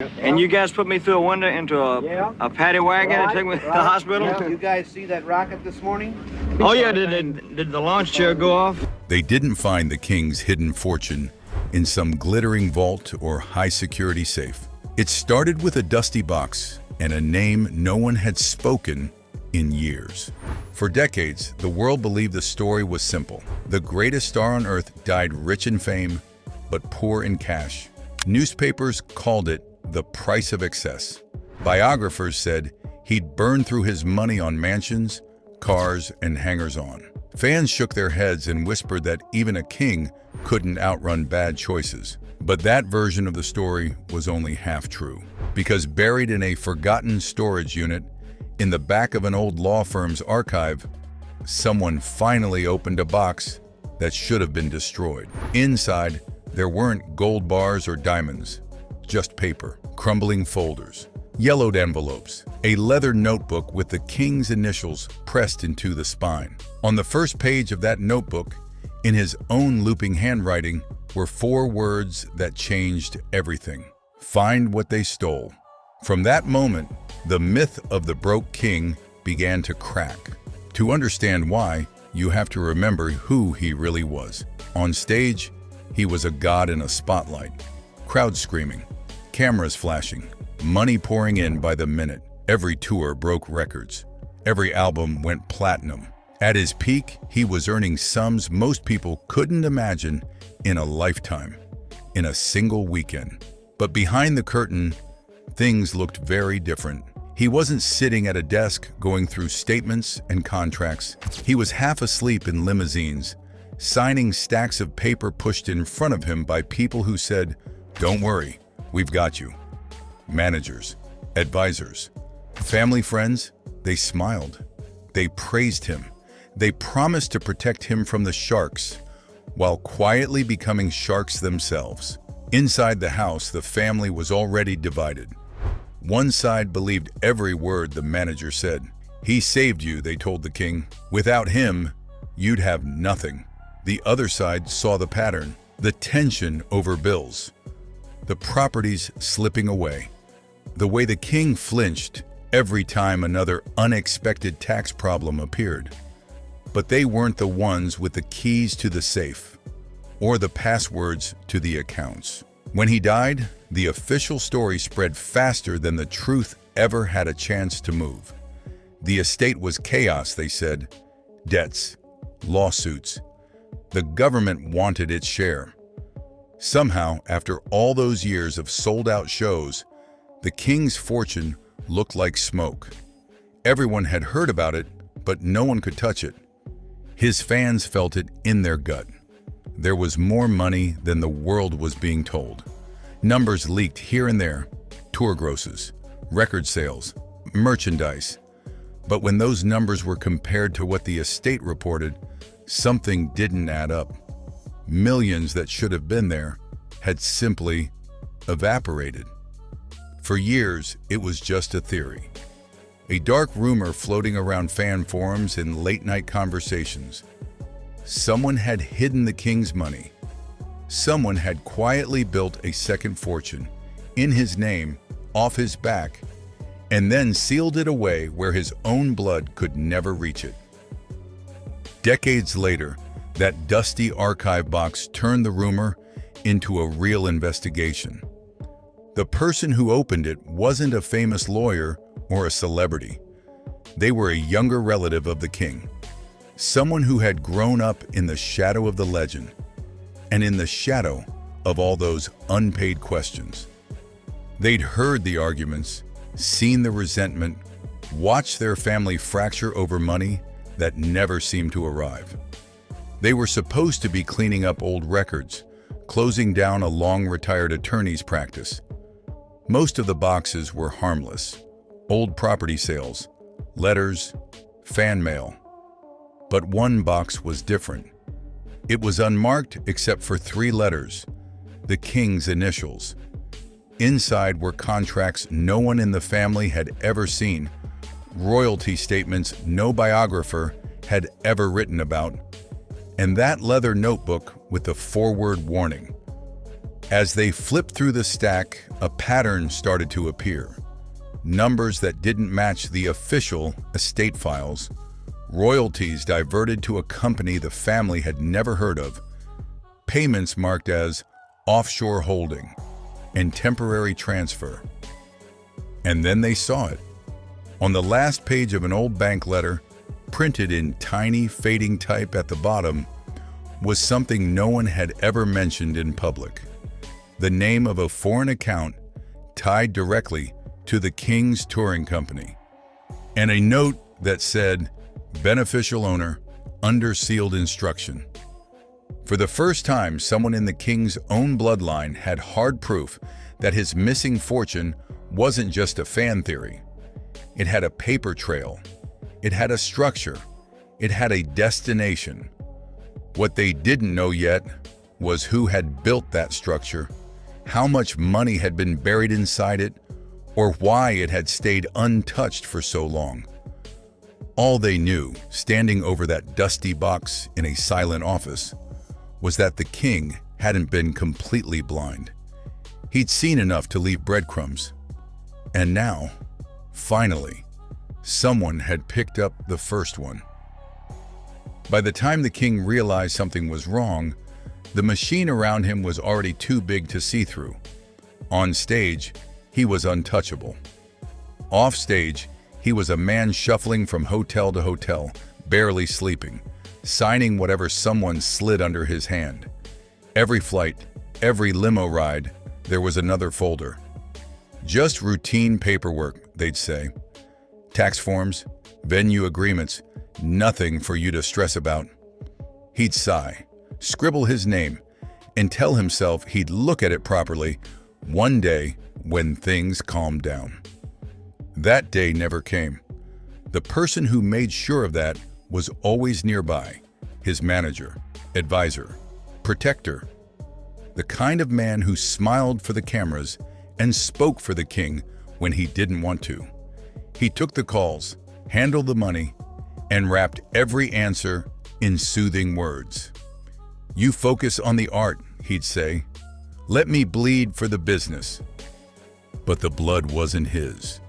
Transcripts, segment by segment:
And you guys put me through a window into a paddy wagon and took me to the hospital? Yeah. You guys see that rocket this morning? Oh yeah, did the launch chair go off? They didn't find the king's hidden fortune in some glittering vault or high-security safe. It started with a dusty box and a name no one had spoken in years. For decades, the world believed the story was simple. The greatest star on Earth died rich in fame, but poor in cash. Newspapers called it the price of excess. Biographers said he'd burned through his money on mansions, cars, and hangers-on. Fans shook their heads and whispered that even a king couldn't outrun bad choices. But that version of the story was only half true, because buried in a forgotten storage unit in the back of an old law firm's archive, someone finally opened a box that should have been destroyed. Inside, there weren't gold bars or diamonds, just paper, crumbling folders, yellowed envelopes, a leather notebook with the king's initials pressed into the spine. On the first page of that notebook, in his own looping handwriting, were 4 words that changed everything. Find what they stole. From that moment, the myth of the broke king began to crack. To understand why, you have to remember who he really was. On stage, he was a god in a spotlight. Crowds screaming, cameras flashing, money pouring in by the minute. Every tour broke records. Every album went platinum. At his peak, he was earning sums most people couldn't imagine in a lifetime, in a single weekend. But behind the curtain, things looked very different. He wasn't sitting at a desk going through statements and contracts. He was half asleep in limousines, signing stacks of paper pushed in front of him by people who said, "Don't worry, we've got you." Managers, advisors, family friends, they smiled. They praised him. They promised to protect him from the sharks, while quietly becoming sharks themselves. Inside the house, the family was already divided. One side believed every word the manager said. "He saved you," they told the king. "Without him, you'd have nothing." The other side saw the pattern, the tension over bills, the properties slipping away, the way the king flinched every time another unexpected tax problem appeared. But they weren't the ones with the keys to the safe or the passwords to the accounts. When he died, the official story spread faster than the truth ever had a chance to move. The estate was chaos, they said. Debts, lawsuits. The government wanted its share. Somehow, after all those years of sold-out shows, the king's fortune looked like smoke. Everyone had heard about it, but no one could touch it. His fans felt it in their gut. There was more money than the world was being told. Numbers leaked here and there, tour grosses, record sales, merchandise. But when those numbers were compared to what the estate reported, something didn't add up. Millions that should have been there had simply evaporated. For years, it was just a theory. A dark rumor floating around fan forums and late-night conversations. Someone had hidden the king's money. Someone had quietly built a second fortune, in his name, off his back, and then sealed it away where his own blood could never reach it. Decades later, that dusty archive box turned the rumor into a real investigation. The person who opened it wasn't a famous lawyer or a celebrity. They were a younger relative of the king, someone who had grown up in the shadow of the legend and in the shadow of all those unpaid questions. They'd heard the arguments, seen the resentment, watched their family fracture over money that never seemed to arrive. They were supposed to be cleaning up old records, closing down a long-retired attorney's practice. Most of the boxes were harmless. Old property sales, letters, fan mail. But one box was different. It was unmarked except for 3 letters, the king's initials. Inside were contracts no one in the family had ever seen, royalty statements no biographer had ever written about, and that leather notebook with the 4-word warning: As they flipped through the stack, a pattern started to appear. Numbers that didn't match the official estate files, royalties diverted to a company the family had never heard of, payments marked as offshore holding and temporary transfer. And then they saw it. On the last page of an old bank letter, printed in tiny, fading type at the bottom, was something no one had ever mentioned in public. The name of a foreign account tied directly to the King's touring company, and a note that said, "Beneficial owner, under sealed instruction." For the first time, someone in the King's own bloodline had hard proof that his missing fortune wasn't just a fan theory. It had a paper trail. It had a structure. It had a destination. What they didn't know yet was who had built that structure, how much money had been buried inside it, or why it had stayed untouched for so long. All they knew, standing over that dusty box in a silent office, was that the king hadn't been completely blind. He'd seen enough to leave breadcrumbs. And now, finally, someone had picked up the first one. By the time the king realized something was wrong, the machine around him was already too big to see through. On stage, he was untouchable. Off stage, he was a man shuffling from hotel to hotel, barely sleeping, signing whatever someone slid under his hand. Every flight, every limo ride, there was another folder. Just routine paperwork, they'd say. Tax forms, venue agreements, nothing for you to stress about. He'd sigh, scribble his name, and tell himself he'd look at it properly one day when things calmed down. That day never came. The person who made sure of that was always nearby, his manager, advisor, protector, the kind of man who smiled for the cameras and spoke for the king when he didn't want to. He took the calls, handled the money, and wrapped every answer in soothing words. "You focus on the art," he'd say. "Let me bleed for the business." But the blood wasn't his.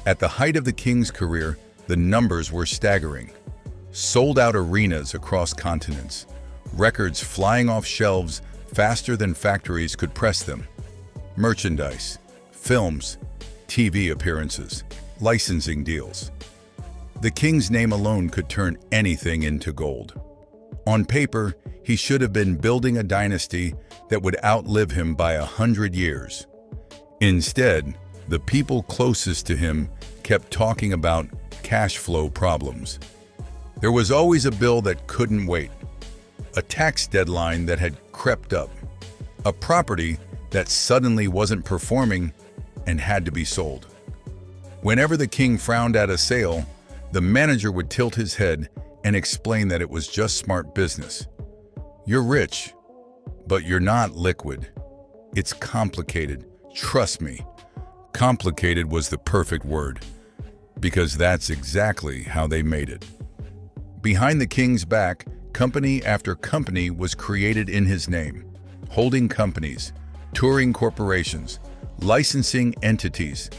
At the height of the king's career, the numbers were staggering. Sold-out arenas across continents, records flying off shelves faster than factories could press them. Merchandise, films, TV appearances, licensing deals. The king's name alone could turn anything into gold. On paper, he should have been building a dynasty that would outlive him by 100 years. Instead, the people closest to him kept talking about cash flow problems. There was always a bill that couldn't wait, a tax deadline that had crept up, a property that suddenly wasn't performing and had to be sold. Whenever the king frowned at a sale, the manager would tilt his head and explain that it was just smart business. "You're rich, but you're not liquid. It's complicated. Trust me." Complicated was the perfect word, because that's exactly how they made it. Behind the king's back, company after company was created in his name. Holding companies, touring corporations, licensing entities.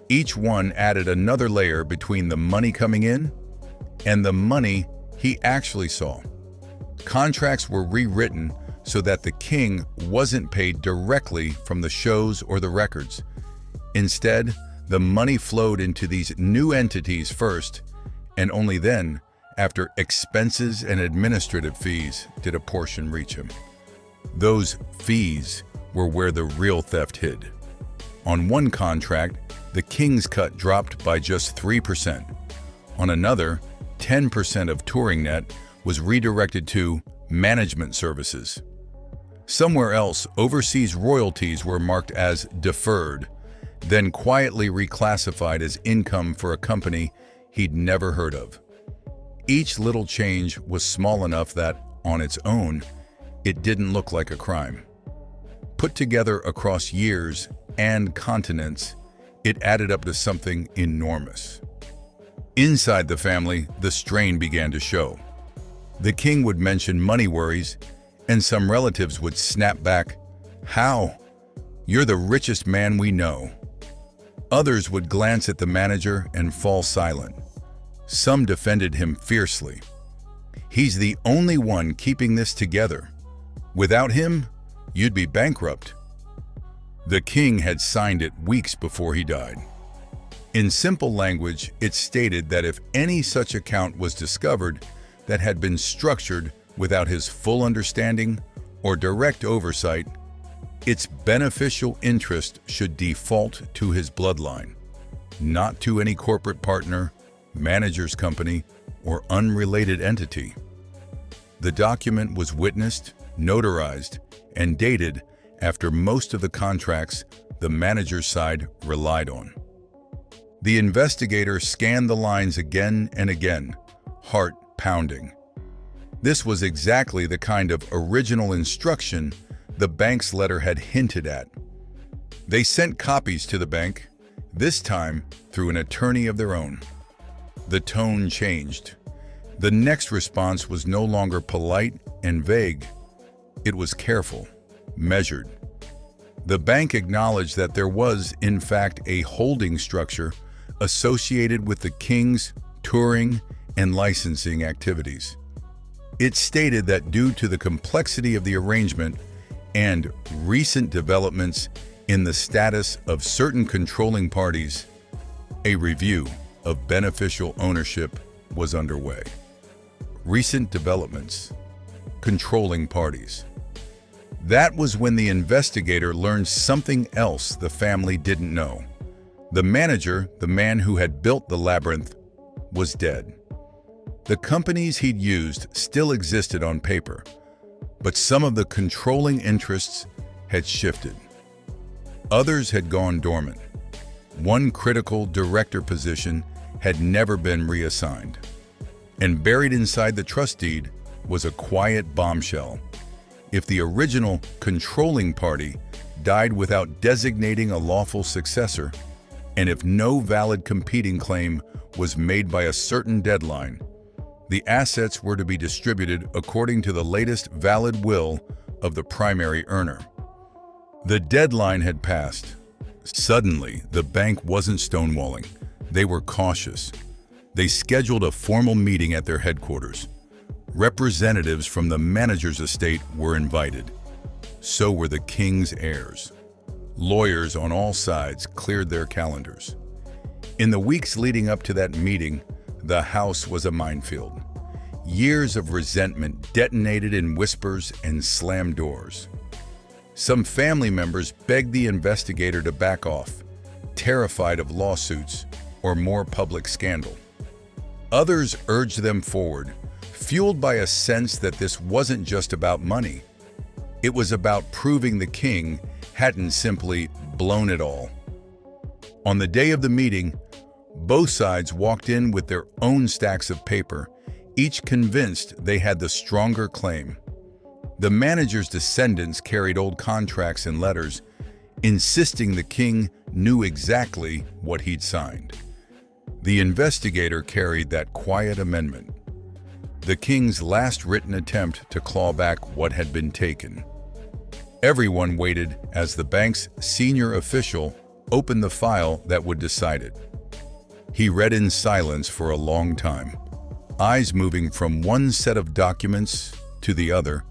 Each one added another layer between the money coming in and the money he actually saw. Contracts were rewritten so that the king wasn't paid directly from the shows or the records. Instead, the money flowed into these new entities first, and only then, after expenses and administrative fees, did a portion reach him. Those fees were where the real theft hid. On one contract, the king's cut dropped by just 3%. On another, 10% of touring net was redirected to management services. Somewhere else, overseas royalties were marked as deferred, then quietly reclassified as income for a company he'd never heard of. Each little change was small enough that, on its own, it didn't look like a crime. Put together across years and continents, it added up to something enormous. Inside the family, the strain began to show. The king would mention money worries, and some relatives would snap back, How? You're the richest man we know." Others would glance at the manager and fall silent. Some defended him fiercely. "He's the only one keeping this together. Without him, you'd be bankrupt." The king had signed it weeks before he died. In simple language, it stated that if any such account was discovered that had been structured without his full understanding or direct oversight, its beneficial interest should default to his bloodline, not to any corporate partner, manager's company, or unrelated entity. The document was witnessed, notarized, and dated after most of the contracts the manager's side relied on. The investigator scanned the lines again and again, heart pounding. This was exactly the kind of original instruction the bank's letter had hinted at. They sent copies to the bank, this time through an attorney of their own. The tone changed. The next response was no longer polite and vague. It was careful, measured. The bank acknowledged that there was, in fact, a holding structure associated with the king's touring and licensing activities. It stated that due to the complexity of the arrangement and recent developments in the status of certain controlling parties, a review of beneficial ownership was underway. Recent developments, controlling parties. That was when the investigator learned something else the family didn't know. The manager, the man who had built the labyrinth, was dead. The companies he'd used still existed on paper, but some of the controlling interests had shifted. Others had gone dormant. One critical director position had never been reassigned. And buried inside the trust deed was a quiet bombshell. If the original controlling party died without designating a lawful successor, and if no valid competing claim was made by a certain deadline, the assets were to be distributed according to the latest valid will of the primary earner. The deadline had passed. Suddenly, the bank wasn't stonewalling. They were cautious. They scheduled a formal meeting at their headquarters. Representatives from the manager's estate were invited. So were the king's heirs. Lawyers on all sides cleared their calendars. In the weeks leading up to that meeting, the house was a minefield. Years of resentment detonated in whispers and slammed doors. Some family members begged the investigator to back off, terrified of lawsuits or more public scandal. Others urged them forward, fueled by a sense that this wasn't just about money. It was about proving the king hadn't simply blown it all. On the day of the meeting, both sides walked in with their own stacks of paper, each convinced they had the stronger claim. The manager's descendants carried old contracts and letters, insisting the king knew exactly what he'd signed. The investigator carried that quiet amendment, the king's last written attempt to claw back what had been taken. Everyone waited as the bank's senior official opened the file that would decide it. He read in silence for a long time, eyes moving from one set of documents to the other,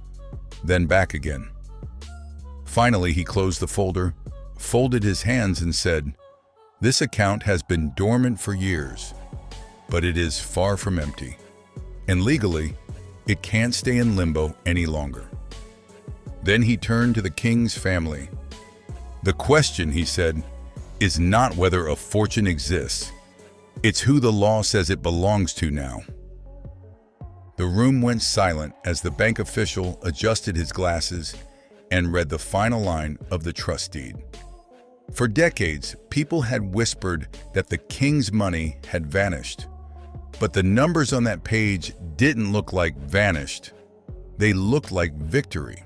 then back again. Finally, he closed the folder, folded his hands and said, "This account has been dormant for years, but it is far from empty. And legally, it can't stay in limbo any longer." Then he turned to the king's family. "The question," he said, "is not whether a fortune exists. It's who the law says it belongs to now." The room went silent as the bank official adjusted his glasses and read the final line of the trust deed. For decades, people had whispered that the king's money had vanished. But the numbers on that page didn't look like vanished. They looked like victory.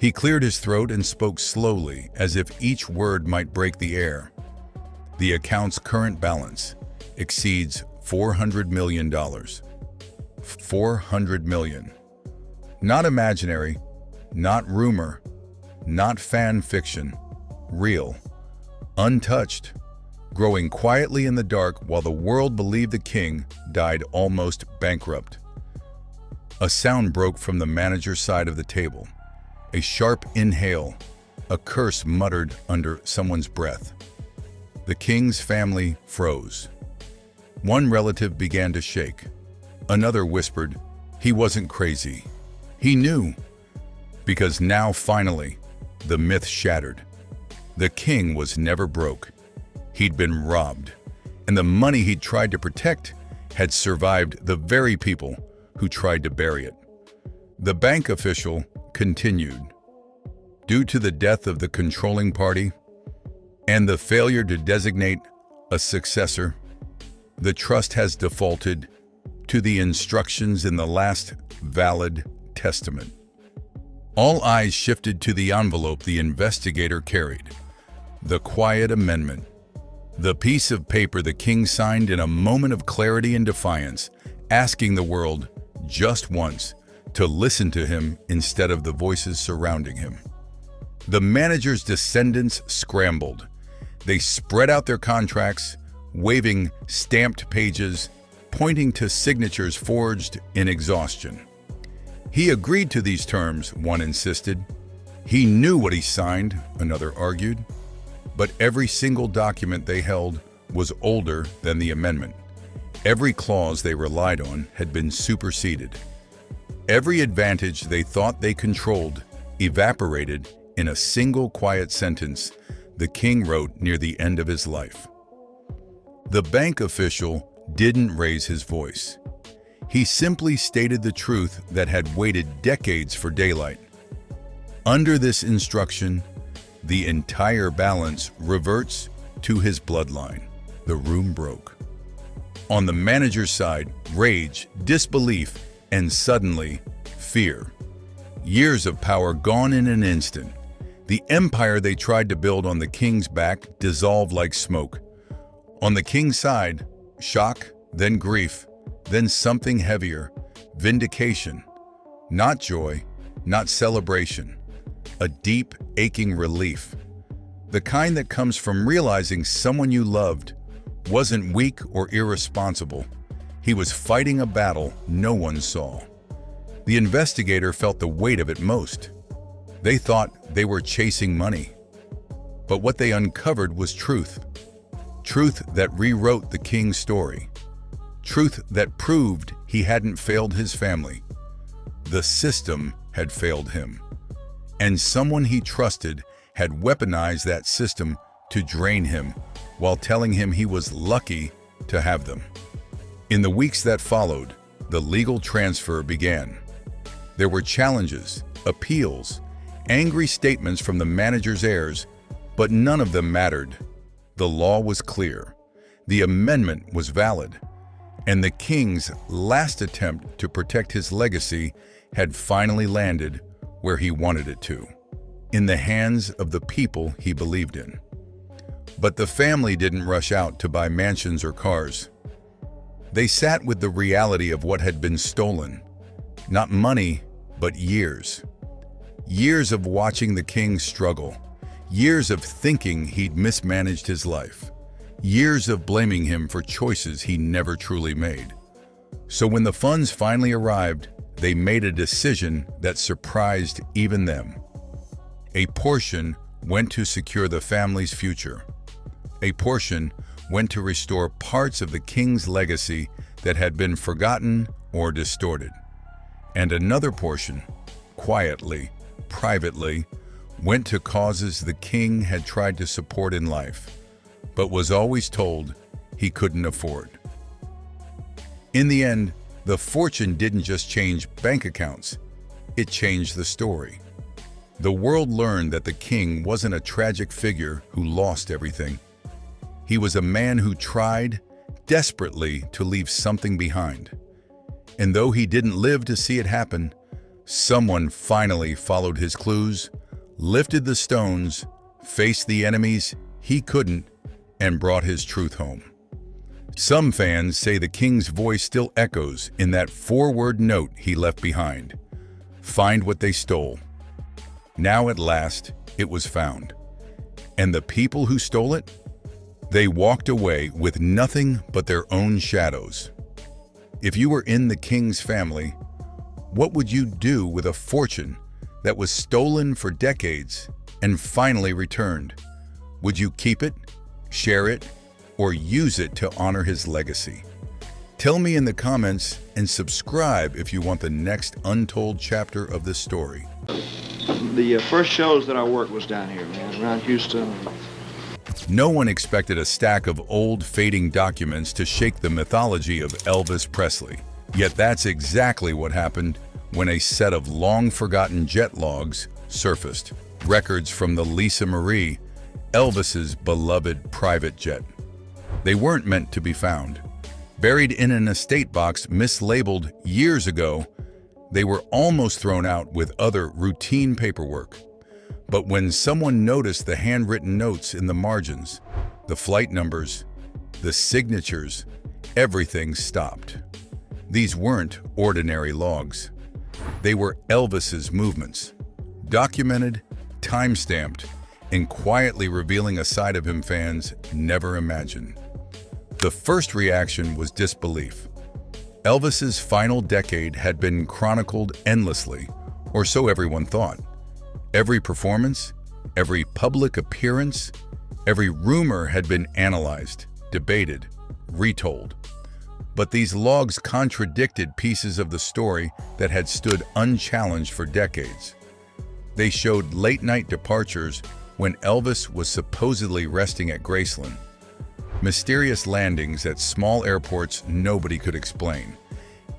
He cleared his throat and spoke slowly, as if each word might break the air. The account's current balance exceeds $400 million. $400 million. Not imaginary, not rumor, not fan fiction, real, untouched, growing quietly in the dark while the world believed the king died almost bankrupt. A sound broke from the manager's side of the table. A sharp inhale, a curse muttered under someone's breath. The king's family froze. One relative began to shake. Another whispered, he wasn't crazy. He knew. Because now, finally, the myth shattered. The king was never broke. He'd been robbed, and the money he'd tried to protect had survived the very people who tried to bury it. The bank official continued. Due to the death of the controlling party and the failure to designate a successor, the trust has defaulted to the instructions in the last valid testament. All eyes shifted to the envelope the investigator carried. The quiet amendment. The piece of paper the king signed in a moment of clarity and defiance, asking the world, just once, to listen to him instead of the voices surrounding him. The manager's descendants scrambled. They spread out their contracts, waving stamped pages, pointing to signatures forged in exhaustion. He agreed to these terms, one insisted. He knew what he signed, another argued. But every single document they held was older than the amendment. Every clause they relied on had been superseded. Every advantage they thought they controlled evaporated in a single quiet sentence the king wrote near the end of his life. The bank official didn't raise his voice. He simply stated the truth that had waited decades for daylight. Under this instruction, the entire balance reverts to his bloodline. The room broke. On the manager's side, rage, disbelief, and suddenly, fear. Years of power gone in an instant. The empire they tried to build on the king's back dissolved like smoke. On the king's side, shock, then grief, then something heavier, vindication. Not joy, not celebration. A deep, aching relief. The kind that comes from realizing someone you loved wasn't weak or irresponsible. He was fighting a battle no one saw. The investigator felt the weight of it most. They thought they were chasing money. But what they uncovered was truth. Truth that rewrote the king's story. Truth that proved he hadn't failed his family. The system had failed him. And someone he trusted had weaponized that system to drain him while telling him he was lucky to have them. In the weeks that followed, the legal transfer began. There were challenges, appeals, angry statements from the manager's heirs, but none of them mattered. The law was clear. The amendment was valid. And the king's last attempt to protect his legacy had finally landed where he wanted it to, in the hands of the people he believed in. But the family didn't rush out to buy mansions or cars. They sat with the reality of what had been stolen. Not money, but years. Years of watching the king struggle. Years of thinking he'd mismanaged his life. Years of blaming him for choices he never truly made. So when the funds finally arrived, they made a decision that surprised even them. A portion went to secure the family's future. A portion went to restore parts of the king's legacy that had been forgotten or distorted. And another portion, quietly, privately, went to causes the king had tried to support in life, but was always told he couldn't afford. In the end, the fortune didn't just change bank accounts, it changed the story. The world learned that the king wasn't a tragic figure who lost everything. He was a man who tried desperately to leave something behind. And though he didn't live to see it happen, someone finally followed his clues, lifted the stones, faced the enemies he couldn't, and brought his truth home. Some fans say the king's voice still echoes in that four-word note he left behind. Find what they stole. Now at last, it was found. And the people who stole it? They walked away with nothing but their own shadows. If you were in the king's family, what would you do with a fortune that was stolen for decades and finally returned? Would you keep it, share it, or use it to honor his legacy? Tell me in the comments and subscribe if you want the next untold chapter of this story. The first shows that I worked was down here, man, around Houston. No one expected a stack of old, fading documents to shake the mythology of Elvis Presley. Yet that's exactly what happened when a set of long-forgotten jet logs surfaced. Records from the Lisa Marie, Elvis's beloved private jet. They weren't meant to be found. Buried in an estate box mislabeled years ago, they were almost thrown out with other routine paperwork. But when someone noticed the handwritten notes in the margins, the flight numbers, the signatures, everything stopped. These weren't ordinary logs. They were Elvis's movements, documented, time-stamped, and quietly revealing a side of him fans never imagined. The first reaction was disbelief. Elvis's final decade had been chronicled endlessly, or so everyone thought. Every performance, every public appearance, every rumor had been analyzed, debated, retold. But these logs contradicted pieces of the story that had stood unchallenged for decades. They showed late-night departures when Elvis was supposedly resting at Graceland, mysterious landings at small airports nobody could explain,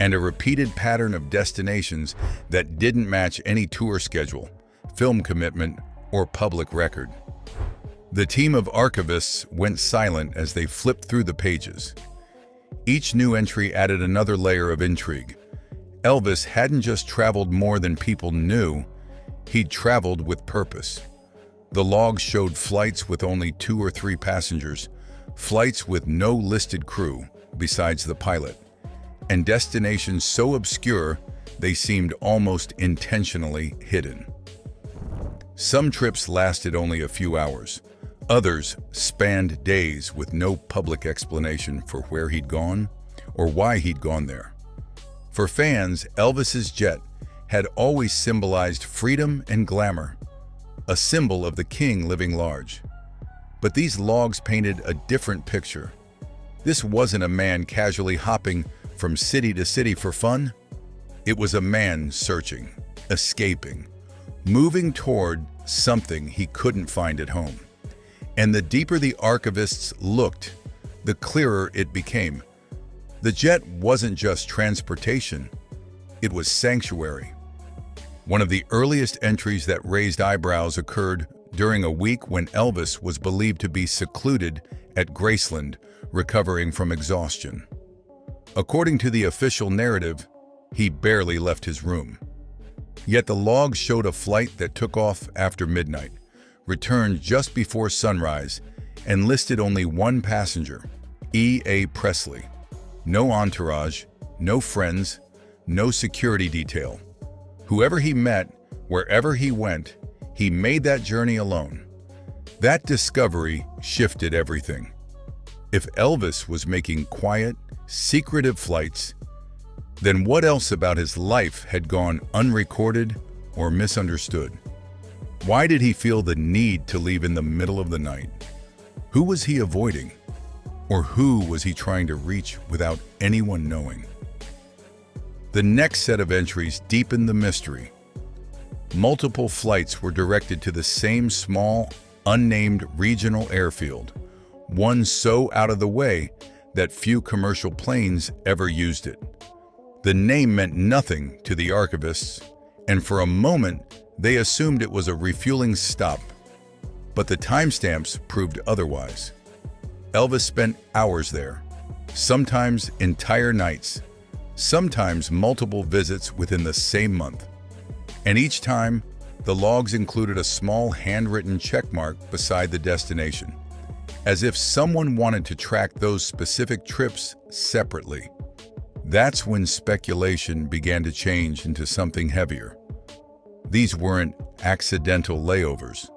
and a repeated pattern of destinations that didn't match any tour schedule, film commitment, or public record. The team of archivists went silent as they flipped through the pages. Each new entry added another layer of intrigue. Elvis hadn't just traveled more than people knew, he'd traveled with purpose. The logs showed flights with only 2 or 3 passengers, flights with no listed crew besides the pilot, and destinations so obscure they seemed almost intentionally hidden. Some trips lasted only a few hours. Others spanned days with no public explanation for where he'd gone or why he'd gone there. For fans, Elvis's jet had always symbolized freedom and glamour, a symbol of the king living large. But these logs painted a different picture. This wasn't a man casually hopping from city to city for fun. It was a man searching, escaping, moving toward something he couldn't find at home. And the deeper the archivists looked, the clearer it became. The jet wasn't just transportation, it was sanctuary. One of the earliest entries that raised eyebrows occurred during a week when Elvis was believed to be secluded at Graceland, recovering from exhaustion. According to the official narrative, he barely left his room. Yet the logs showed a flight that took off after midnight, returned just before sunrise, and listed only one passenger, E.A. Presley. No entourage, no friends, no security detail. Whoever he met, wherever he went, he made that journey alone. That discovery shifted everything. If Elvis was making quiet, secretive flights, then what else about his life had gone unrecorded or misunderstood? Why did he feel the need to leave in the middle of the night? Who was he avoiding? Or who was he trying to reach without anyone knowing? The next set of entries deepened the mystery. Multiple flights were directed to the same small, unnamed regional airfield, one so out of the way that few commercial planes ever used it. The name meant nothing to the archivists, and for a moment, they assumed it was a refueling stop. But the timestamps proved otherwise. Elvis spent hours there, sometimes entire nights, sometimes multiple visits within the same month. And each time, the logs included a small handwritten checkmark beside the destination, as if someone wanted to track those specific trips separately. That's when speculation began to change into something heavier. These weren't accidental layovers.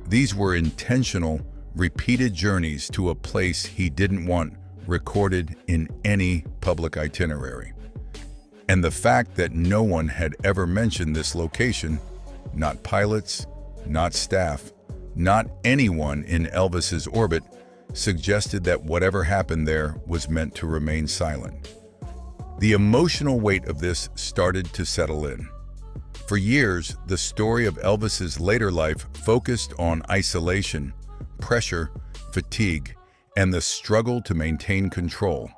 These were intentional, repeated journeys to a place he didn't want recorded in any public itinerary. And the fact that no one had ever mentioned this location, not pilots, not staff, not anyone in Elvis's orbit, suggested that whatever happened there was meant to remain silent. The emotional weight of this started to settle in. For years, the story of Elvis's later life focused on isolation, pressure, fatigue, and the struggle to maintain control.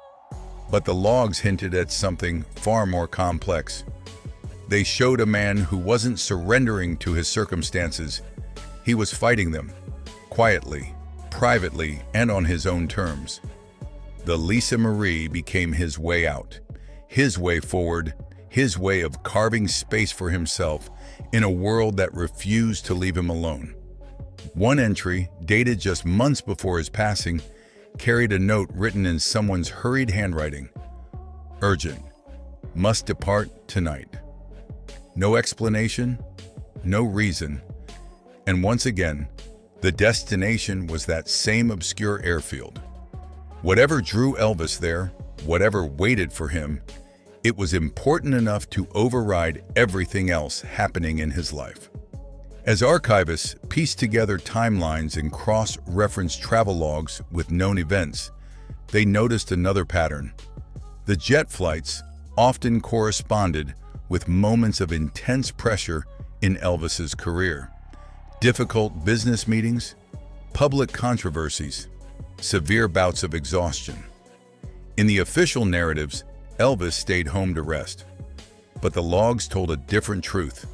But the logs hinted at something far more complex. They showed a man who wasn't surrendering to his circumstances. He was fighting them, quietly, privately, and on his own terms. The Lisa Marie became his way out, his way forward, his way of carving space for himself in a world that refused to leave him alone. One entry, dated just months before his passing, carried a note written in someone's hurried handwriting. Urgent. Must depart tonight. No explanation, no reason. And once again, the destination was that same obscure airfield. Whatever drew Elvis there, whatever waited for him, it was important enough to override everything else happening in his life. As archivists pieced together timelines and cross-referenced travel logs with known events, they noticed another pattern. The jet flights often corresponded with moments of intense pressure in Elvis's career. Difficult business meetings, public controversies, severe bouts of exhaustion. In the official narratives, Elvis stayed home to rest. But the logs told a different truth.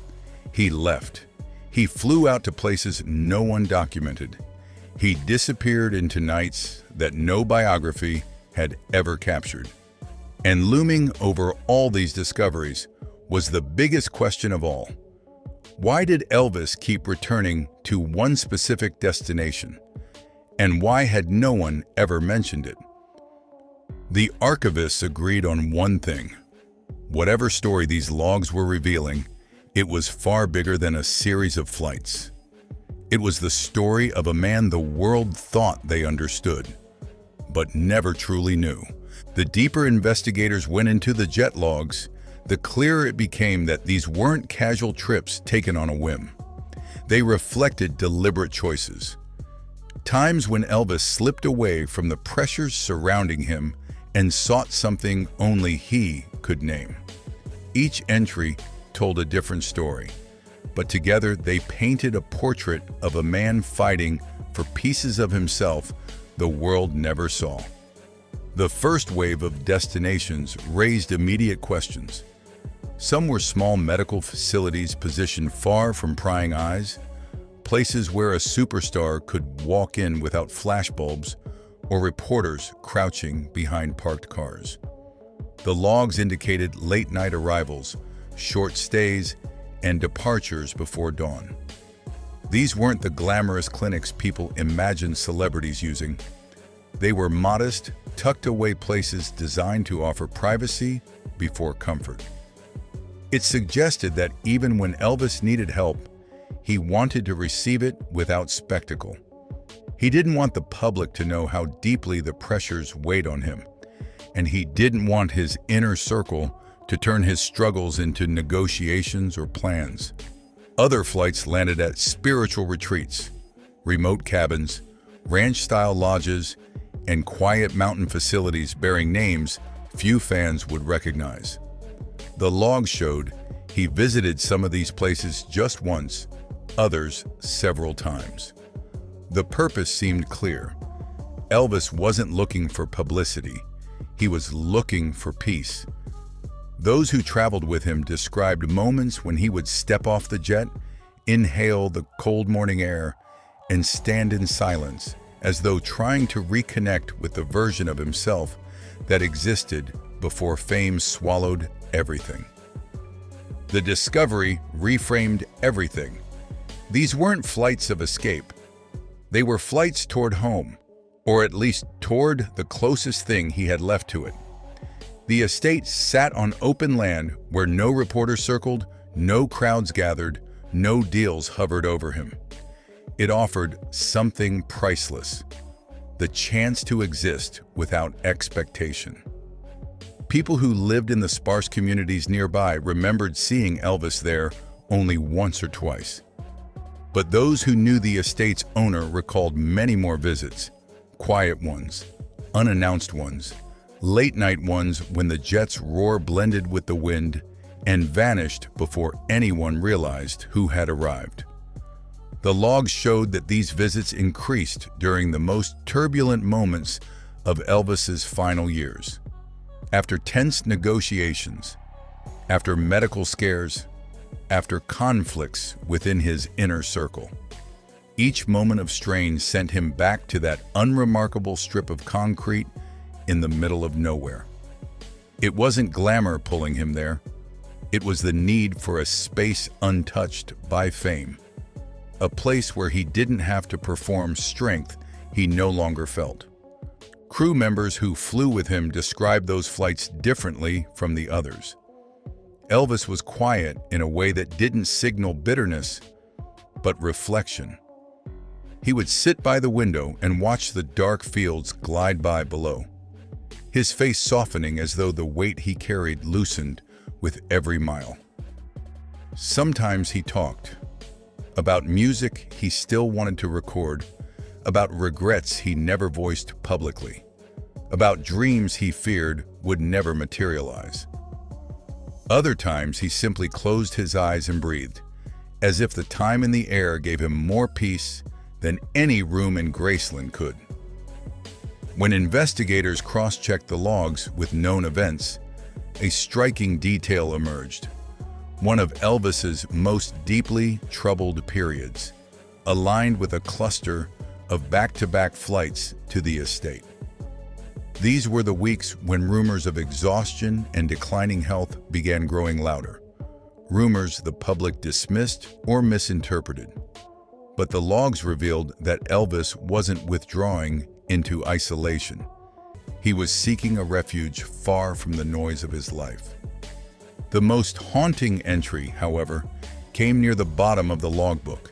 He left. He flew out to places no one documented. He disappeared into nights that no biography had ever captured. And looming over all these discoveries was the biggest question of all. Why did Elvis keep returning to one specific destination? And why had no one ever mentioned it? The archivists agreed on one thing. Whatever story these logs were revealing, it was far bigger than a series of flights. It was the story of a man the world thought they understood, but never truly knew. The deeper investigators went into the jet logs, the clearer it became that these weren't casual trips taken on a whim. They reflected deliberate choices. Times when Elvis slipped away from the pressures surrounding him and sought something only he could name. Each entry told a different story, but together they painted a portrait of a man fighting for pieces of himself the world never saw. The first wave of destinations raised immediate questions. Some were small medical facilities positioned far from prying eyes, places where a superstar could walk in without flashbulbs or reporters crouching behind parked cars. The logs indicated late-night arrivals, short stays, and departures before dawn. These weren't the glamorous clinics people imagined celebrities using. They were modest, tucked-away places designed to offer privacy before comfort. It suggested that even when Elvis needed help, he wanted to receive it without spectacle. He didn't want the public to know how deeply the pressures weighed on him, and he didn't want his inner circle to turn his struggles into negotiations or plans. Other flights landed at spiritual retreats, remote cabins, ranch-style lodges, and quiet mountain facilities bearing names few fans would recognize. The log showed he visited some of these places just once, others several times. The purpose seemed clear. Elvis wasn't looking for publicity. He was looking for peace. Those who traveled with him described moments when he would step off the jet, inhale the cold morning air, and stand in silence, as though trying to reconnect with the version of himself that existed before fame swallowed everything. The discovery reframed everything. These weren't flights of escape. They were flights toward home, or at least toward the closest thing he had left to it. The estate sat on open land where no reporters circled, no crowds gathered, no deals hovered over him. It offered something priceless, the chance to exist without expectation. People who lived in the sparse communities nearby remembered seeing Elvis there only once or twice. But those who knew the estate's owner recalled many more visits, quiet ones, unannounced ones, late-night ones when the jet's roar blended with the wind and vanished before anyone realized who had arrived. The logs showed that these visits increased during the most turbulent moments of Elvis's final years. After tense negotiations, after medical scares, after conflicts within his inner circle. Each moment of strain sent him back to that unremarkable strip of concrete in the middle of nowhere. It wasn't glamour pulling him there. It was the need for a space untouched by fame. A place where he didn't have to perform strength he no longer felt. Crew members who flew with him described those flights differently from the others. Elvis was quiet in a way that didn't signal bitterness, but reflection. He would sit by the window and watch the dark fields glide by below, his face softening as though the weight he carried loosened with every mile. Sometimes he talked about music he still wanted to record, about regrets he never voiced publicly, about dreams he feared would never materialize. Other times he simply closed his eyes and breathed, as if the time in the air gave him more peace than any room in Graceland could. When investigators cross-checked the logs with known events, a striking detail emerged. One of Elvis's most deeply troubled periods, aligned with a cluster of back-to-back flights to the estate. These were the weeks when rumors of exhaustion and declining health began growing louder. Rumors the public dismissed or misinterpreted. But the logs revealed that Elvis wasn't withdrawing into isolation. He was seeking a refuge far from the noise of his life. The most haunting entry, however, came near the bottom of the logbook,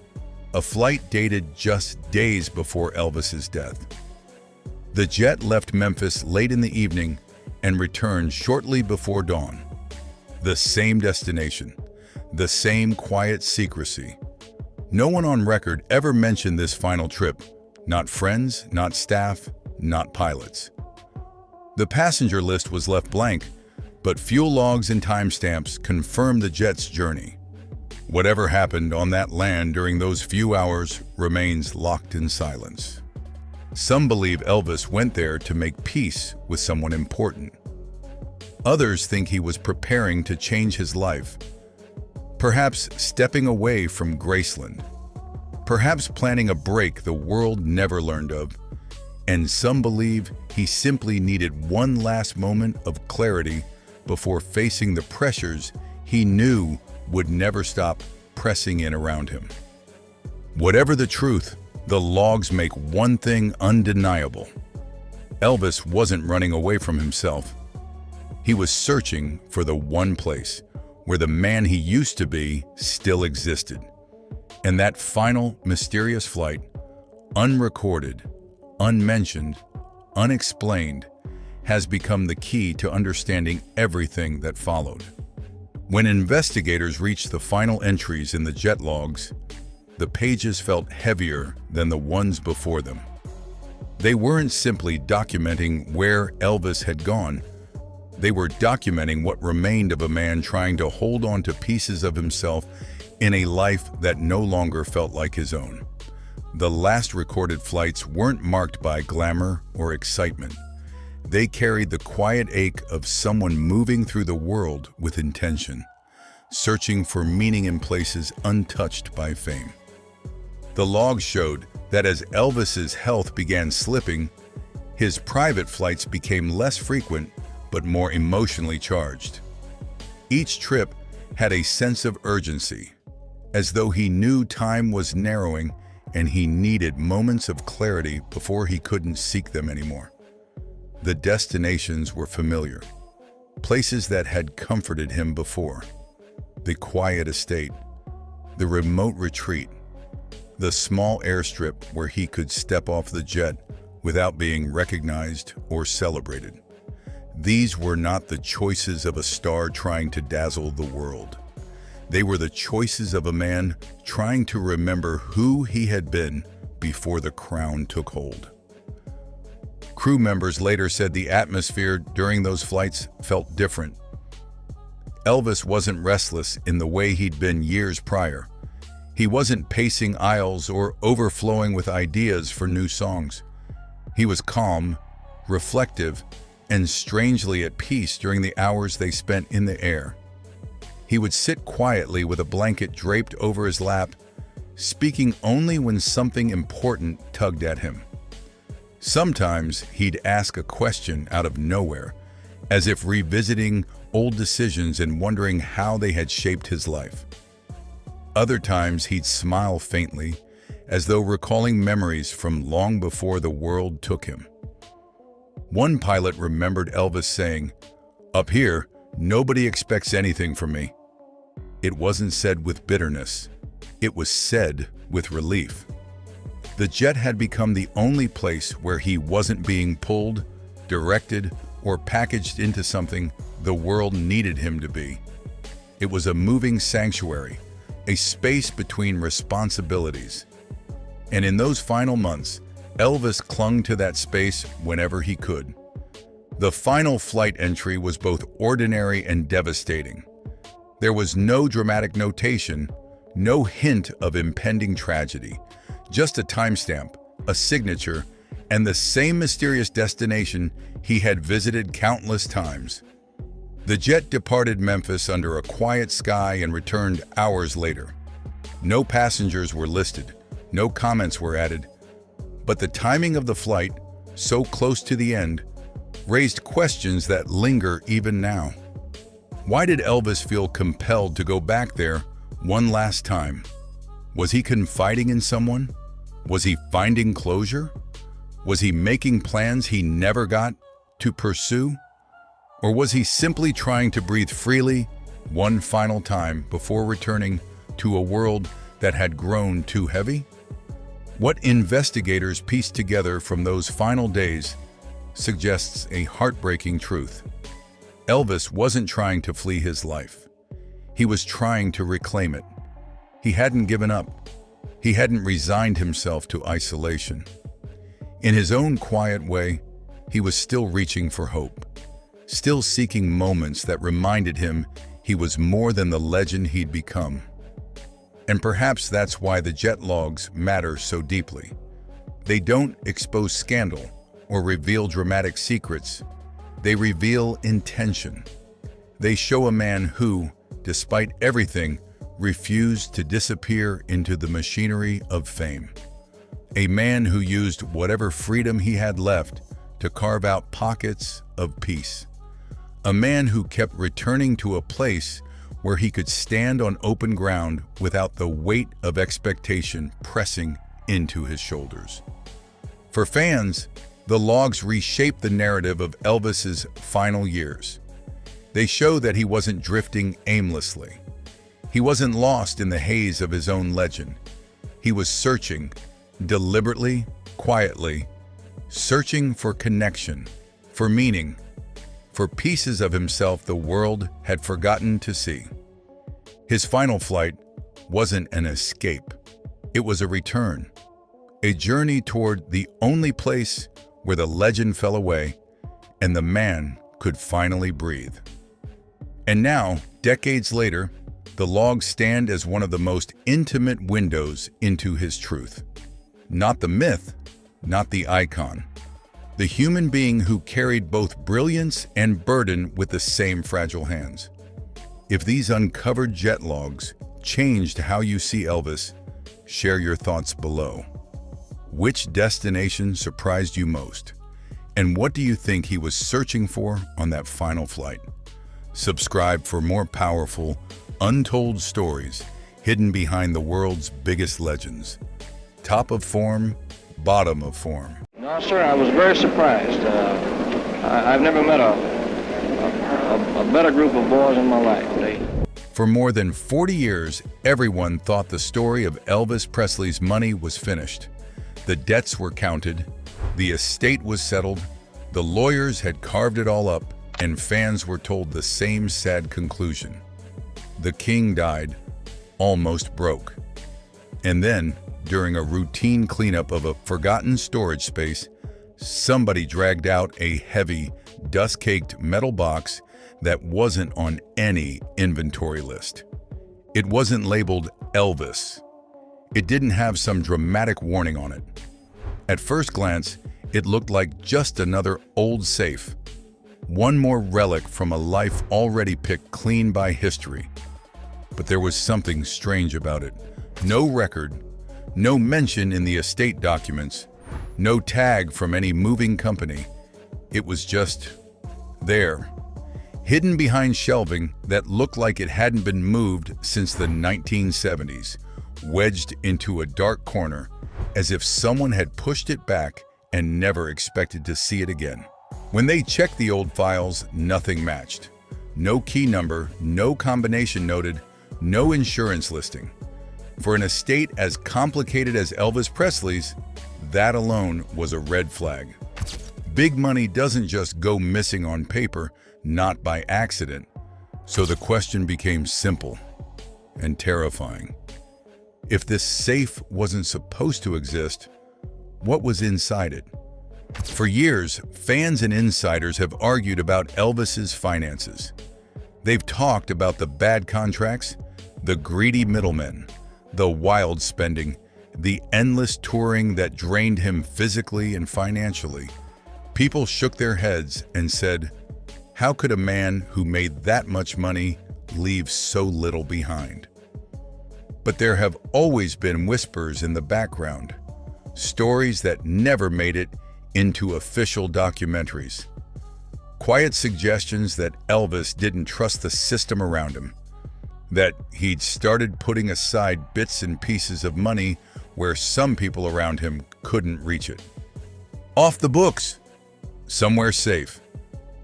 a flight dated just days before Elvis's death. The jet left Memphis late in the evening and returned shortly before dawn. The same destination, the same quiet secrecy. No one on record ever mentioned this final trip, not friends, not staff, not pilots. The passenger list was left blank, but fuel logs and timestamps confirmed the jet's journey. Whatever happened on that land during those few hours remains locked in silence. Some believe Elvis went there to make peace with someone important. Others think he was preparing to change his life, perhaps stepping away from Graceland, perhaps planning a break the world never learned of, and some believe he simply needed one last moment of clarity before facing the pressures he knew would never stop pressing in around him. Whatever the truth, the logs make one thing undeniable. Elvis wasn't running away from himself. He was searching for the one place where the man he used to be still existed. And that final mysterious flight, unrecorded, unmentioned, unexplained, has become the key to understanding everything that followed. When investigators reached the final entries in the jet logs, the pages felt heavier than the ones before them. They weren't simply documenting where Elvis had gone. They were documenting what remained of a man trying to hold on to pieces of himself in a life that no longer felt like his own. The last recorded flights weren't marked by glamour or excitement. They carried the quiet ache of someone moving through the world with intention, searching for meaning in places untouched by fame. The logs showed that as Elvis's health began slipping, his private flights became less frequent but more emotionally charged. Each trip had a sense of urgency, as though he knew time was narrowing and he needed moments of clarity before he couldn't seek them anymore. The destinations were familiar, places that had comforted him before. The quiet estate, the remote retreat, the small airstrip where he could step off the jet without being recognized or celebrated. These were not the choices of a star trying to dazzle the world. They were the choices of a man trying to remember who he had been before the crown took hold. Crew members later said the atmosphere during those flights felt different. Elvis wasn't restless in the way he'd been years prior. He wasn't pacing aisles or overflowing with ideas for new songs. He was calm, reflective, and strangely at peace during the hours they spent in the air. He would sit quietly with a blanket draped over his lap, speaking only when something important tugged at him. Sometimes he'd ask a question out of nowhere, as if revisiting old decisions and wondering how they had shaped his life. Other times he'd smile faintly, as though recalling memories from long before the world took him. One pilot remembered Elvis saying, "Up here, nobody expects anything from me." It wasn't said with bitterness. It was said with relief. The jet had become the only place where he wasn't being pulled, directed, or packaged into something the world needed him to be. It was a moving sanctuary, a space between responsibilities. And in those final months, Elvis clung to that space whenever he could. The final flight entry was both ordinary and devastating. There was no dramatic notation, no hint of impending tragedy, just a timestamp, a signature, and the same mysterious destination he had visited countless times. The jet departed Memphis under a quiet sky and returned hours later. No passengers were listed, no comments were added, but the timing of the flight, so close to the end, raised questions that linger even now. Why did Elvis feel compelled to go back there one last time? Was he confiding in someone? Was he finding closure? Was he making plans he never got to pursue? Or was he simply trying to breathe freely one final time before returning to a world that had grown too heavy? What investigators pieced together from those final days suggests a heartbreaking truth. Elvis wasn't trying to flee his life. He was trying to reclaim it. He hadn't given up. He hadn't resigned himself to isolation. In his own quiet way, he was still reaching for hope, still seeking moments that reminded him he was more than the legend he'd become. And perhaps that's why the jet logs matter so deeply. They don't expose scandal or reveal dramatic secrets. They reveal intention. They show a man who, despite everything, refused to disappear into the machinery of fame. A man who used whatever freedom he had left to carve out pockets of peace. A man who kept returning to a place where he could stand on open ground without the weight of expectation pressing into his shoulders. For fans, the logs reshape the narrative of Elvis's final years. They show that he wasn't drifting aimlessly. He wasn't lost in the haze of his own legend. He was searching, deliberately, quietly, searching for connection, for meaning, for pieces of himself the world had forgotten to see. His final flight wasn't an escape. It was a return, a journey toward the only place where the legend fell away and the man could finally breathe. And now, decades later, the logs stand as one of the most intimate windows into his truth. Not the myth, not the icon. The human being who carried both brilliance and burden with the same fragile hands. If these uncovered jet logs changed how you see Elvis, share your thoughts below. Which destination surprised you most? And what do you think he was searching for on that final flight? Subscribe for more powerful, untold stories hidden behind the world's biggest legends. Top of form, bottom of form. No, sir, I was very surprised. I've never met a better group of boys in my life. For more than 40 years, everyone thought the story of Elvis Presley's money was finished. The debts were counted, the estate was settled, the lawyers had carved it all up, and fans were told the same sad conclusion. The king died, almost broke. And then, during a routine cleanup of a forgotten storage space, somebody dragged out a heavy, dust-caked metal box that wasn't on any inventory list. It wasn't labeled Elvis. It didn't have some dramatic warning on it. At first glance, it looked like just another old safe. One more relic from a life already picked clean by history. But there was something strange about it. No record, no mention in the estate documents, no tag from any moving company. It was just there, hidden behind shelving that looked like it hadn't been moved since the 1970s, wedged into a dark corner, as if someone had pushed it back and never expected to see it again. When they checked the old files, nothing matched. No key number, no combination noted, no insurance listing. For an estate as complicated as Elvis Presley's, that alone was a red flag. Big money doesn't just go missing on paper, not by accident. So the question became simple and terrifying. If this safe wasn't supposed to exist, what was inside it? For years, fans and insiders have argued about Elvis's finances. They've talked about the bad contracts, the greedy middlemen, the wild spending, the endless touring that drained him physically and financially. People shook their heads and said, how could a man who made that much money leave so little behind? But there have always been whispers in the background, stories that never made it into official documentaries. Quiet suggestions that Elvis didn't trust the system around him, that he'd started putting aside bits and pieces of money where some people around him couldn't reach it. Off the books, somewhere safe,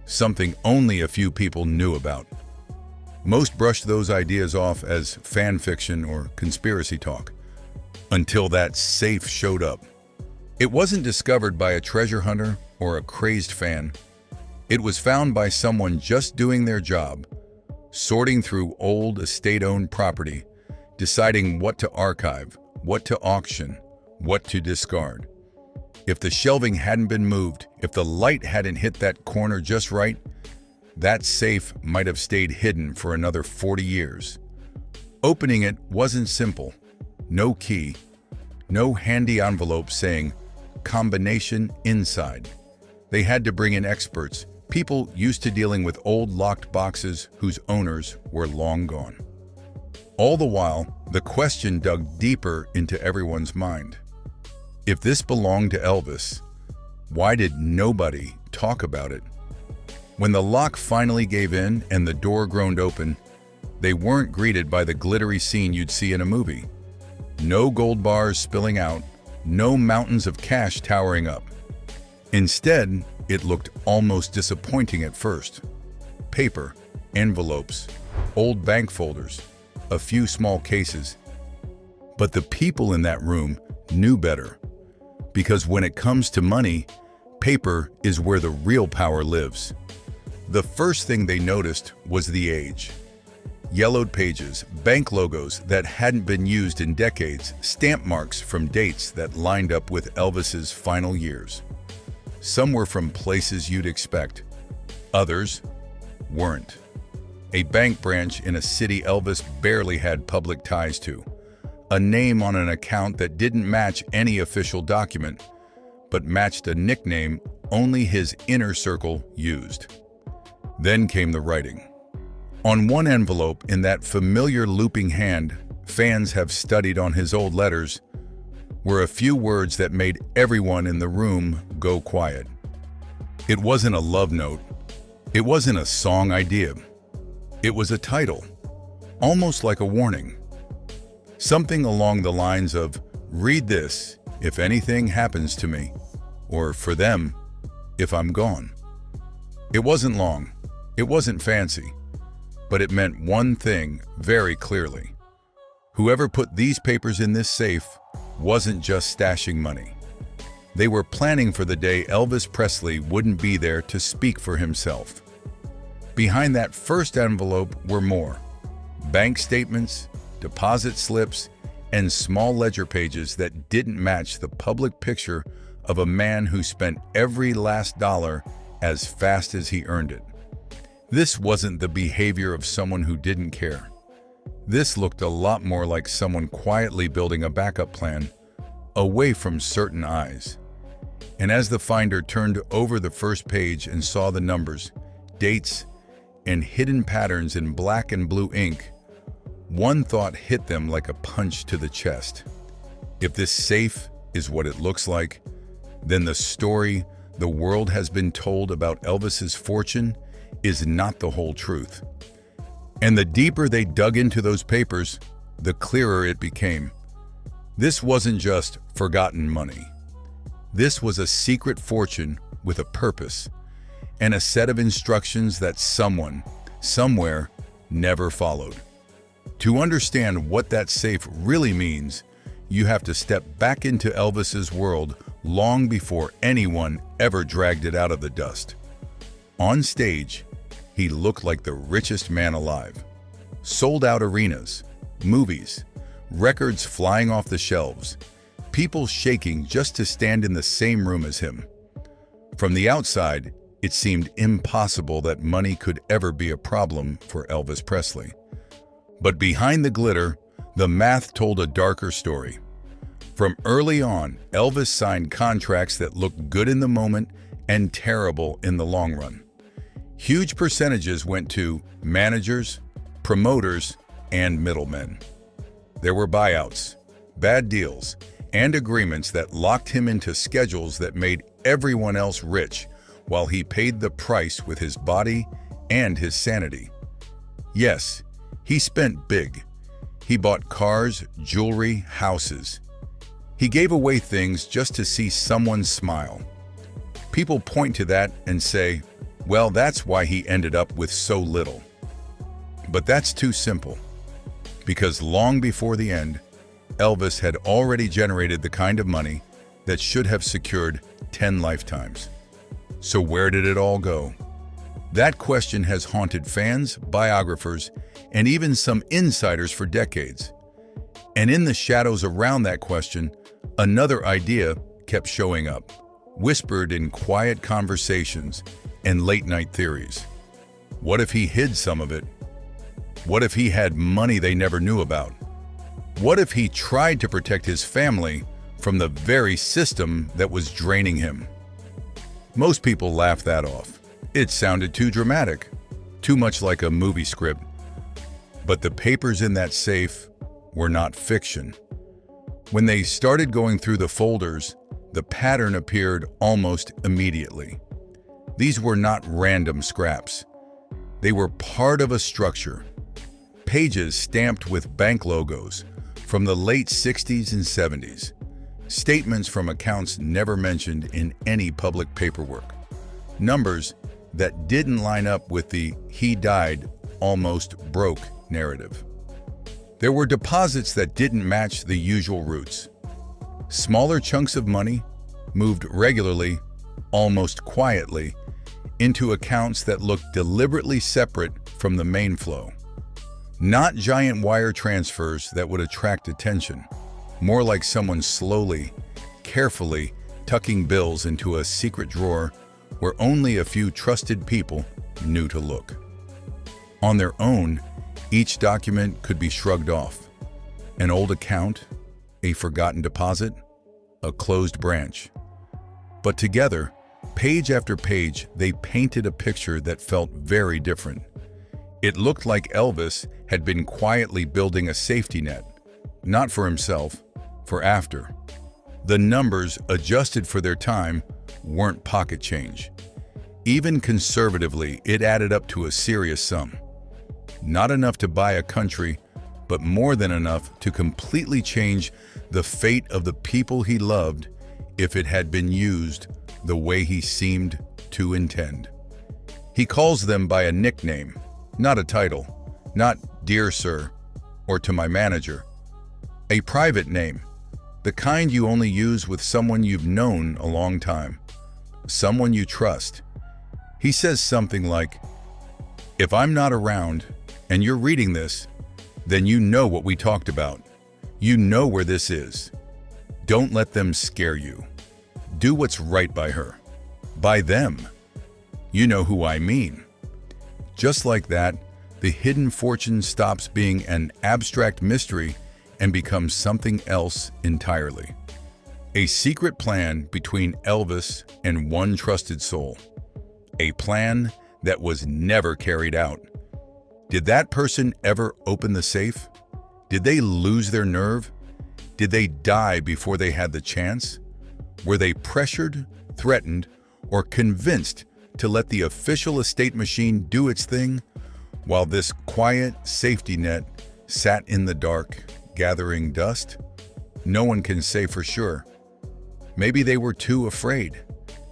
something only a few people knew about. Most brushed those ideas off as fan fiction or conspiracy talk, until that safe showed up. It wasn't discovered by a treasure hunter or a crazed fan. It was found by someone just doing their job, sorting through old estate-owned property, deciding what to archive, what to auction, what to discard. If the shelving hadn't been moved, if the light hadn't hit that corner just right, that safe might have stayed hidden for another 40 years. Opening it wasn't simple. No key, no handy envelope saying, combination inside. They had to bring in experts, people used to dealing with old locked boxes whose owners were long gone. All the while, the question dug deeper into everyone's mind. If this belonged to Elvis, why did nobody talk about it? When the lock finally gave in and the door groaned open, they weren't greeted by the glittery scene you'd see in a movie. No gold bars spilling out, no mountains of cash towering up. Instead, it looked almost disappointing at first. Paper, envelopes, old bank folders, a few small cases. But the people in that room knew better. Because when it comes to money, paper is where the real power lives. The first thing they noticed was the age. Yellowed pages, bank logos that hadn't been used in decades, stamp marks from dates that lined up with Elvis's final years. Some were from places you'd expect. Others weren't. A bank branch in a city Elvis barely had public ties to. A name on an account that didn't match any official document, but matched a nickname only his inner circle used. Then came the writing. On one envelope in that familiar looping hand fans have studied on his old letters were a few words that made everyone in the room go quiet. It wasn't a love note. It wasn't a song idea. It was a title, almost like a warning. Something along the lines of, read this if anything happens to me, or for them, if I'm gone. It wasn't long, it wasn't fancy, but it meant one thing very clearly. Whoever put these papers in this safe wasn't just stashing money. They were planning for the day Elvis Presley wouldn't be there to speak for himself. Behind that first envelope were more: bank statements, deposit slips, and small ledger pages that didn't match the public picture of a man who spent every last dollar as fast as he earned it. This wasn't the behavior of someone who didn't care. This looked a lot more like someone quietly building a backup plan away from certain eyes. And as the finder turned over the first page and saw the numbers, dates, and hidden patterns in black and blue ink, one thought hit them like a punch to the chest. If this safe is what it looks like, then the story the world has been told about Elvis's fortune is not the whole truth. And the deeper they dug into those papers, the clearer it became. This wasn't just forgotten money. This was a secret fortune with a purpose and a set of instructions that someone, somewhere, never followed. To understand what that safe really means, you have to step back into Elvis's world long before anyone ever dragged it out of the dust. On stage, he looked like the richest man alive. Sold-out arenas, movies, records flying off the shelves, people shaking just to stand in the same room as him. From the outside, it seemed impossible that money could ever be a problem for Elvis Presley. But behind the glitter, the math told a darker story. From early on, Elvis signed contracts that looked good in the moment and terrible in the long run. Huge percentages went to managers, promoters, and middlemen. There were buyouts, bad deals, and agreements that locked him into schedules that made everyone else rich while he paid the price with his body and his sanity. Yes, he spent big. He bought cars, jewelry, houses. He gave away things just to see someone smile. People point to that and say, well, that's why he ended up with so little. But that's too simple. Because long before the end, Elvis had already generated the kind of money that should have secured 10 lifetimes. So where did it all go? That question has haunted fans, biographers, and even some insiders for decades. And in the shadows around that question, another idea kept showing up, whispered in quiet conversations and late-night theories. What if he hid some of it? What if he had money they never knew about? What if he tried to protect his family from the very system that was draining him? Most people laugh that off. It sounded too dramatic, too much like a movie script. But the papers in that safe were not fiction. When they started going through the folders, the pattern appeared almost immediately. These were not random scraps. They were part of a structure. Pages stamped with bank logos from the late 60s and 70s. Statements from accounts never mentioned in any public paperwork. Numbers that didn't line up with the "he died, almost broke" narrative. There were deposits that didn't match the usual routes. Smaller chunks of money moved regularly, almost quietly, into accounts that looked deliberately separate from the main flow. Not giant wire transfers that would attract attention, more like someone slowly, carefully tucking bills into a secret drawer where only a few trusted people knew to look. On their own, each document could be shrugged off. An old account, a forgotten deposit, a closed branch. But together, page after page, they painted a picture that felt very different. It looked like Elvis had been quietly building a safety net, not for himself, for after. The numbers, adjusted for their time, weren't pocket change. Even conservatively, it added up to a serious sum. Not enough to buy a country, but more than enough to completely change the fate of the people he loved if it had been used the way he seemed to intend. He calls them by a nickname, not a title. Not "Dear Sir" or "To my manager." A private name, the kind you only use with someone you've known a long time, someone you trust. He says something like, "If I'm not around and you're reading this, then you know what we talked about. You know where this is. Don't let them scare you. Do what's right by her. By them. You know who I mean." Just like that, the hidden fortune stops being an abstract mystery and becomes something else entirely. A secret plan between Elvis and one trusted soul. A plan that was never carried out. Did that person ever open the safe? Did they lose their nerve? Did they die before they had the chance? Were they pressured, threatened, or convinced to let the official estate machine do its thing, while this quiet safety net sat in the dark, gathering dust? No one can say for sure. Maybe they were too afraid.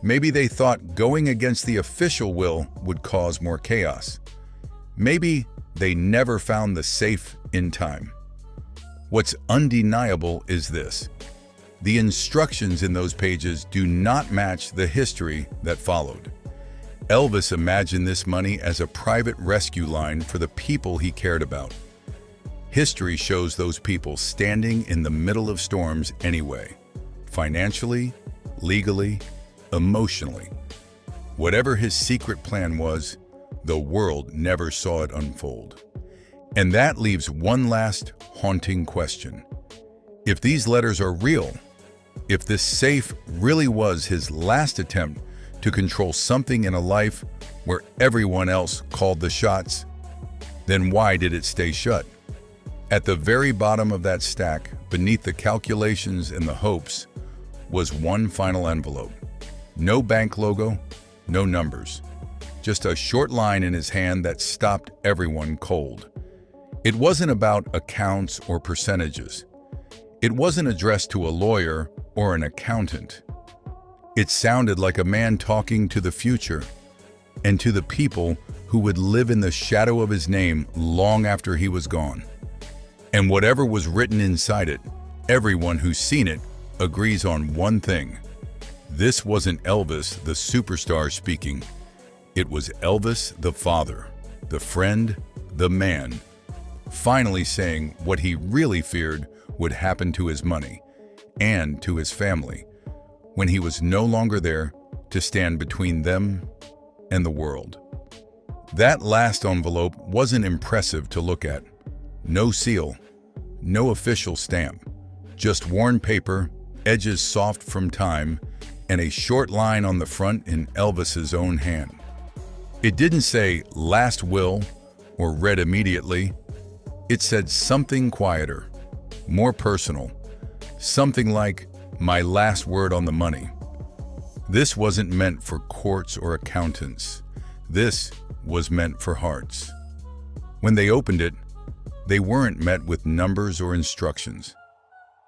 Maybe they thought going against the official will would cause more chaos. Maybe they never found the safe in time. What's undeniable is this: the instructions in those pages do not match the history that followed. Elvis imagined this money as a private rescue line for the people he cared about. History shows those people standing in the middle of storms anyway, financially, legally, emotionally. Whatever his secret plan was, the world never saw it unfold. And that leaves one last haunting question. If these letters are real, if this safe really was his last attempt to control something in a life where everyone else called the shots, then why did it stay shut? At the very bottom of that stack, beneath the calculations and the hopes, was one final envelope. No bank logo, no numbers. Just a short line in his hand that stopped everyone cold. It wasn't about accounts or percentages. It wasn't addressed to a lawyer or an accountant. It sounded like a man talking to the future and to the people who would live in the shadow of his name long after he was gone. And whatever was written inside it, everyone who's seen it agrees on one thing. This wasn't Elvis, the superstar, speaking. It was Elvis, the father, the friend, the man, finally saying what he really feared would happen to his money and to his family when he was no longer there to stand between them and the world. That last envelope wasn't impressive to look at. No seal, no official stamp, just worn paper, edges soft from time, and a short line on the front in Elvis's own hand. It didn't say "last will" or "read immediately." It said something quieter, more personal, something like "my last word on the money." This wasn't meant for courts or accountants. This was meant for hearts. When they opened it, they weren't met with numbers or instructions.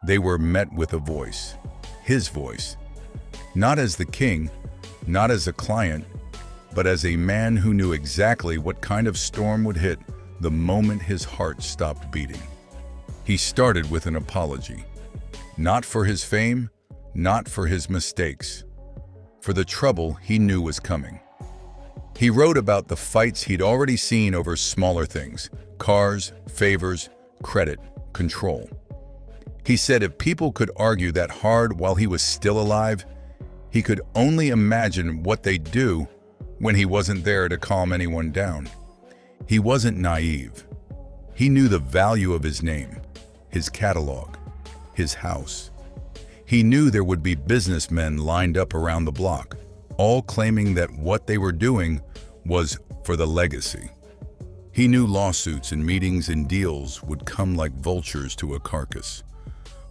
They were met with a voice, his voice. Not as the king, not as a client, but as a man who knew exactly what kind of storm would hit the moment his heart stopped beating. He started with an apology. Not for his fame, not for his mistakes, for the trouble he knew was coming. He wrote about the fights he'd already seen over smaller things: cars, favors, credit, control. He said if people could argue that hard while he was still alive, he could only imagine what they'd do when he wasn't there to calm anyone down. He wasn't naive. He knew the value of his name, his catalog, his house. He knew there would be businessmen lined up around the block, all claiming that what they were doing was for the legacy. He knew lawsuits and meetings and deals would come like vultures to a carcass.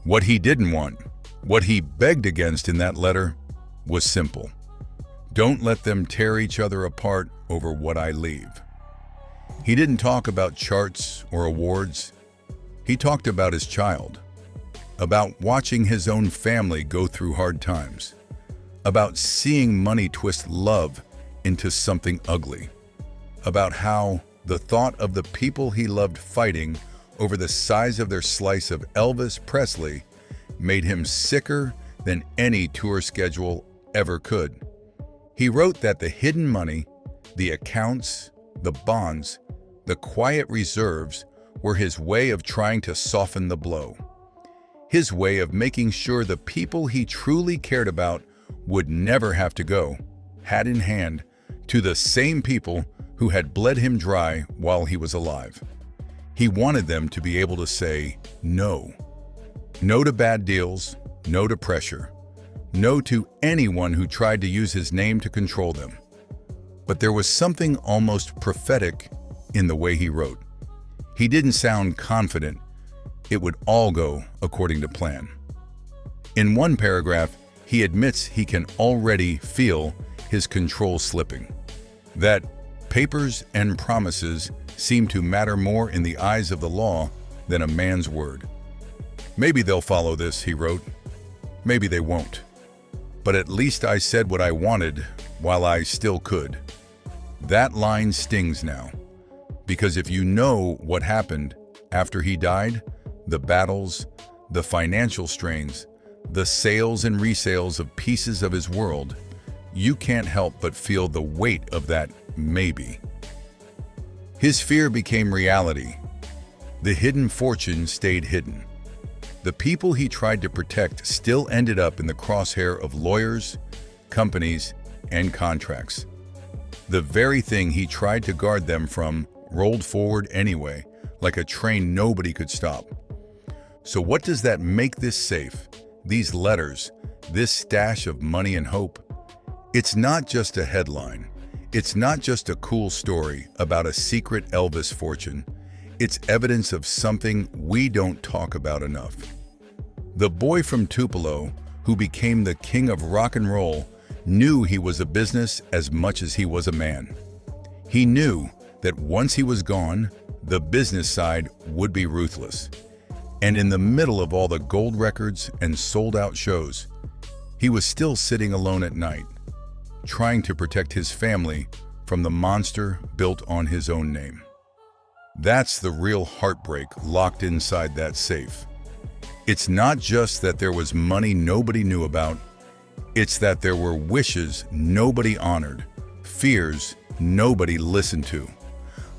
What he didn't want, what he begged against in that letter, was simple. Don't let them tear each other apart over what I leave. He didn't talk about charts or awards. He talked about his child, about watching his own family go through hard times, about seeing money twist love into something ugly, about how, The thought of the people he loved fighting over the size of their slice of Elvis Presley made him sicker than any tour schedule ever could. He wrote that the hidden money, the accounts, the bonds, the quiet reserves were his way of trying to soften the blow. His way of making sure the people he truly cared about would never have to go, hat in hand, to the same people who had bled him dry while he was alive. He wanted them to be able to say no. No to bad deals, no to pressure, no to anyone who tried to use his name to control them. But there was something almost prophetic in the way he wrote. He didn't sound confident it would all go according to plan. In one paragraph, he admits he can already feel his control slipping, that papers and promises seem to matter more in the eyes of the law than a man's word. Maybe they'll follow this, he wrote. Maybe they won't. But at least I said what I wanted while I still could. That line stings now, because if you know what happened after he died, the battles, the financial strains, the sales and resales of pieces of his world, you can't help but feel the weight of that maybe. His fear became reality. The hidden fortune stayed hidden. The people he tried to protect still ended up in the crosshair of lawyers, companies, and contracts. The very thing he tried to guard them from rolled forward anyway, like a train nobody could stop. So what does that make this safe, these letters, this stash of money and hope? It's not just a headline. It's not just a cool story about a secret Elvis fortune. It's evidence of something we don't talk about enough. The boy from Tupelo, who became the king of rock and roll, knew he was a business as much as he was a man. He knew that once he was gone, the business side would be ruthless. And in the middle of all the gold records and sold-out shows, he was still sitting alone at night, trying to protect his family from the monster built on his own name. That's the real heartbreak locked inside that safe. It's not just that there was money nobody knew about, it's that there were wishes nobody honored, fears nobody listened to,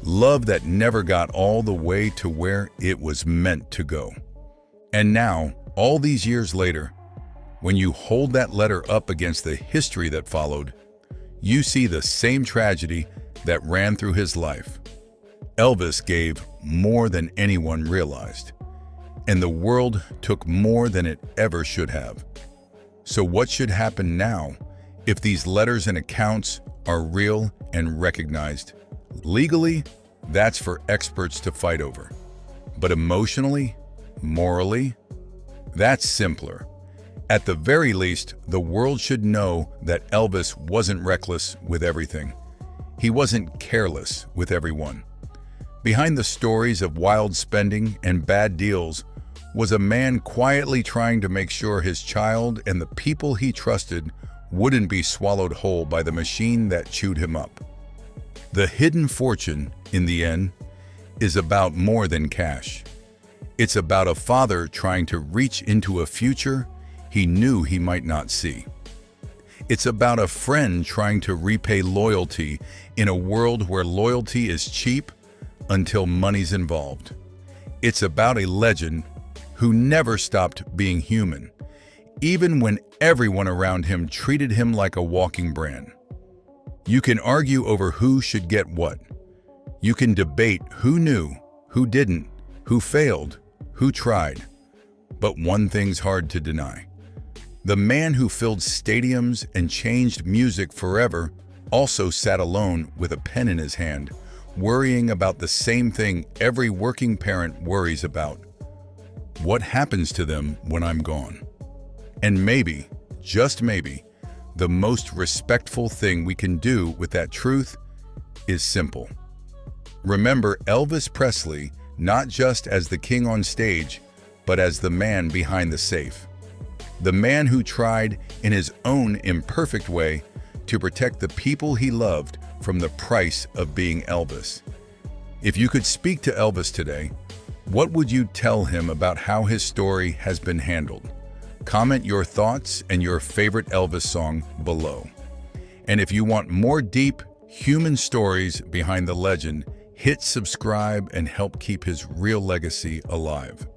love that never got all the way to where it was meant to go. And now, all these years later, when you hold that letter up against the history that followed, you see the same tragedy that ran through his life. Elvis gave more than anyone realized, and the world took more than it ever should have. So what should happen now if these letters and accounts are real and recognized? Legally, that's for experts to fight over. But emotionally, morally, that's simpler. At the very least, the world should know that Elvis wasn't reckless with everything. He wasn't careless with everyone. Behind the stories of wild spending and bad deals was a man quietly trying to make sure his child and the people he trusted wouldn't be swallowed whole by the machine that chewed him up. The hidden fortune, in the end, is about more than cash. It's about a father trying to reach into a future he knew he might not see. It's about a friend trying to repay loyalty in a world where loyalty is cheap until money's involved. It's about a legend who never stopped being human, even when everyone around him treated him like a walking brand. You can argue over who should get what. You can debate who knew, who didn't, who failed, who tried. But one thing's hard to deny. The man who filled stadiums and changed music forever also sat alone with a pen in his hand, worrying about the same thing every working parent worries about. What happens to them when I'm gone? And maybe, just maybe, the most respectful thing we can do with that truth is simple. Remember Elvis Presley not just as the king on stage, but as the man behind the safe. The man who tried, in his own imperfect way, to protect the people he loved from the price of being Elvis. If you could speak to Elvis today, what would you tell him about how his story has been handled? Comment your thoughts and your favorite Elvis song below. And if you want more deep, human stories behind the legend, hit subscribe and help keep his real legacy alive.